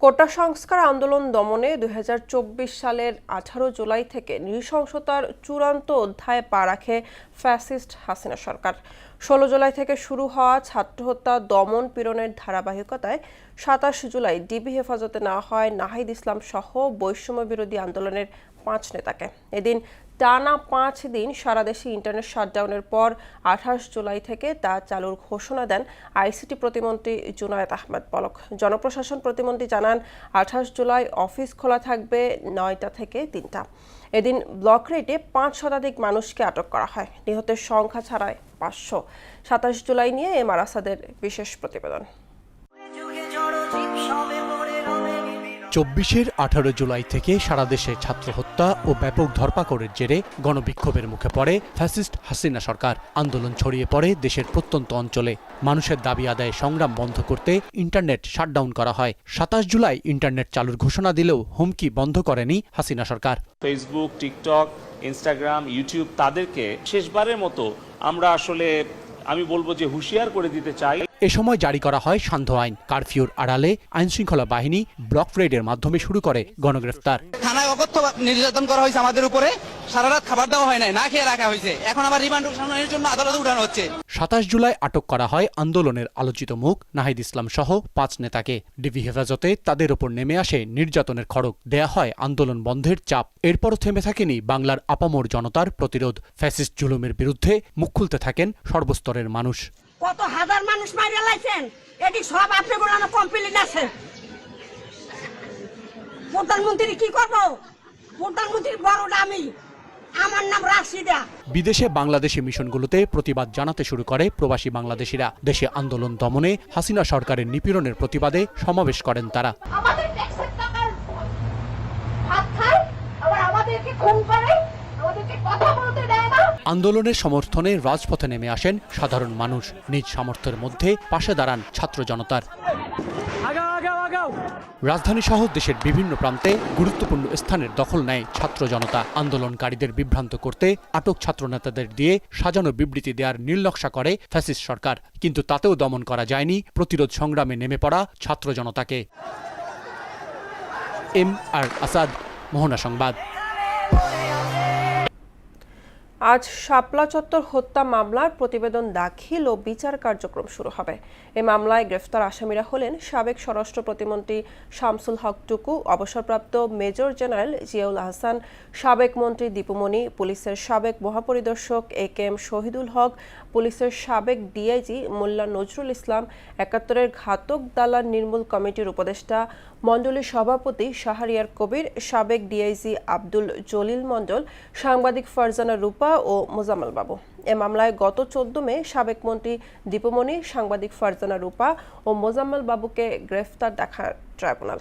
কোটা সংস্কার আন্দোলন দমনে ২০২৪ সালের ১৮ জুলাই থেকে নৃশংসতার চূড়ান্ত অধ্যায়ে পা রাখে ফ্যাসিস্ট হাসিনা সরকার। ১৬ জুলাই থেকে শুরু হওয়া ছাত্র হত্যা দমন পীড়নের ধারাবাহিকতায় ২৭ জুলাই ডিবি হেফাজতে নেওয়া হয় নাহিদ ইসলাম সহ বৈষম্য বিরোধী আন্দোলনের ৫ নেতাকে। এদিন টানা ৫ দিন সারা দেশে ইন্টারনেট শাটডাউনের পর ২৮ জুলাই থেকে তা চালুর ঘোষণা দেন আইসিটি প্রতিমন্ত্রী জুনায়েদ আহমেদ পলক। জনপ্রশাসন প্রতিমন্ত্রী জানান ২৮ জুলাই অফিস খোলা থাকবে ৯টা থেকে ৩টা। এদিন ব্লক রেটে ৫ শতাধিক মানুষকে আটক করা হয়। নিহতের সংখ্যা ছাড়ায় ৫০০। ২৭ জুলাই নিয়ে এম আর আসাদের বিশেষ প্রতিবেদন। ২৪-এর ১৮ জুলাই থেকে সারা দেশে ছাত্র হত্যা ও ব্যাপক ধরপাকড়ের জেরে গণবিক্ষোভের মুখে পড়ে ফ্যাসিস্ট হাসিনা সরকার। আন্দোলন ছড়িয়ে পড়ে দেশের প্রত্যন্ত অঞ্চলে। মানুষের দাবি আদায়ে সংগ্রাম বন্ধ করতে ইন্টারনেট শাটডাউন করা হয়। ২৭ জুলাই ইন্টারনেট চালুর ঘোষণা দিলেও হুমকি বন্ধ করেনি হাসিনা সরকার। ফেসবুক, টিকটক, ইনস্টাগ্রাম, ইউটিউব তাদেরকে শেষবারের মতো আমরা আমি বলবো যে হুঁশিয়ার করে দিতে চাই। এ সময় জারি করা হয় সান্ধ্য আইন। কারফিউর আড়ালে আইনশৃঙ্খলা বাহিনী ব্লক রেডের মাধ্যমে শুরু করে গণগ্রেফতার। থানায় অকথ্য নির্যাতন করা হয়েছে আমাদের উপরে, সারা রাত খাবার দেওয়া হয় নাই, না খেয়ে রাখা হয়েছে। এখন আবার রিমান্ড শুনানির জন্য আদালতে উঠানো হচ্ছে। ২৭ জুলাই আটক করা হয় আন্দোলনের আলোচিত মুখ নাহিদ ইসলাম সহ ৫ নেতাকে। ডিবি হেফাজতে তাদের ওপর নেমে আসে নির্যাতনের খড়গ। দেয়া হয় আন্দোলন বন্ধের চাপ। এরপরও থেমে থাকেনি বাংলার আপামর জনতার প্রতিরোধ। ফ্যাসিস্ট জুলুমের বিরুদ্ধে মুখ খুলতে থাকেন সর্বস্তরের মানুষ। কত হাজার মানুষ মারিয়া লাইছেন, এটি সব আপনি বলানো কমপ্লিট আছে। প্রধানমন্ত্রী কি করব? প্রধানমন্ত্রীর বড় আমি, আমার নাম রাশিদা। বিদেশে বাংলাদেশি মিশনগুলোতে প্রতিবাদ জানাতে শুরু করে প্রবাসী বাংলাদেশিরা। দেশে আন্দোলন দমনে হাসিনা সরকারের নিপীড়নের প্রতিবাদে সমাবেশ করেন তারা। আমাদের ট্যাক্সের টাকার ভাত খায়, আবার আমাদেরকে খুন করে, আমাদেরকে কথা বলতে দেয় না। আন্দোলনের সমর্থনে রাজপথে নেমে আসেন সাধারণ মানুষ। নিজ সামর্থ্যের মধ্যে পাশে দাঁড়ান ছাত্র জনতার। রাজধানী সহ দেশের বিভিন্ন প্রান্তে গুরুত্বপূর্ণ স্থানের দখল নেয় ছাত্র জনতা। আন্দোলনকারীদের বিভ্রান্ত করতে আটক ছাত্র নেতাদের দিয়ে সাজানো বিবৃতি দেওয়ার নীলনকশা করে ফ্যাসিস্ট সরকার। কিন্তু তাতেও দমন করা যায়নি প্রতিরোধ সংগ্রামে নেমে পড়া ছাত্র জনতাকে। এম আর আসাদ, মোহনা সংবাদ। আজ শাপলা চত্বর হত্যা মামলার প্রতিবেদন দাখিল ও বিচার কার্যক্রম শুরু হবে। এই মামলায় গ্রেফতার আসামিরা হলেন সাবেক স্বরাষ্ট্র প্রতিমন্ত্রী শামসুল হক টুকু, অবসরপ্রাপ্ত মেজর জেনারেল জিয়াউল আহসান, সাবেক মন্ত্রী দীপুমণি, পুলিশের সাবেক মহাপরিদর্শক একেএম শহীদুল হক, পুলিশের সাবেক ডিআইজি মোল্লা নজরুল ইসলাম, ৭১-এর ঘাতক দালাল নির্মূল কমিটির উপদেষ্টা মণ্ডলীর সভাপতি শাহরিয়ার কবির, সাবেক ডিআইজি আব্দুল জলিল মণ্ডল, সাংবাদিক ফারজানা রূপা ও মোজাম্মেল বাবু। এ মামলায় গত ১৪ মে সাবেক মন্ত্রী দীপুমণি, সাংবাদিক ফারজানা রূপা ও মোজাম্মেল বাবুকে গ্রেফতার দেখায় ট্রাইব্যুনাল।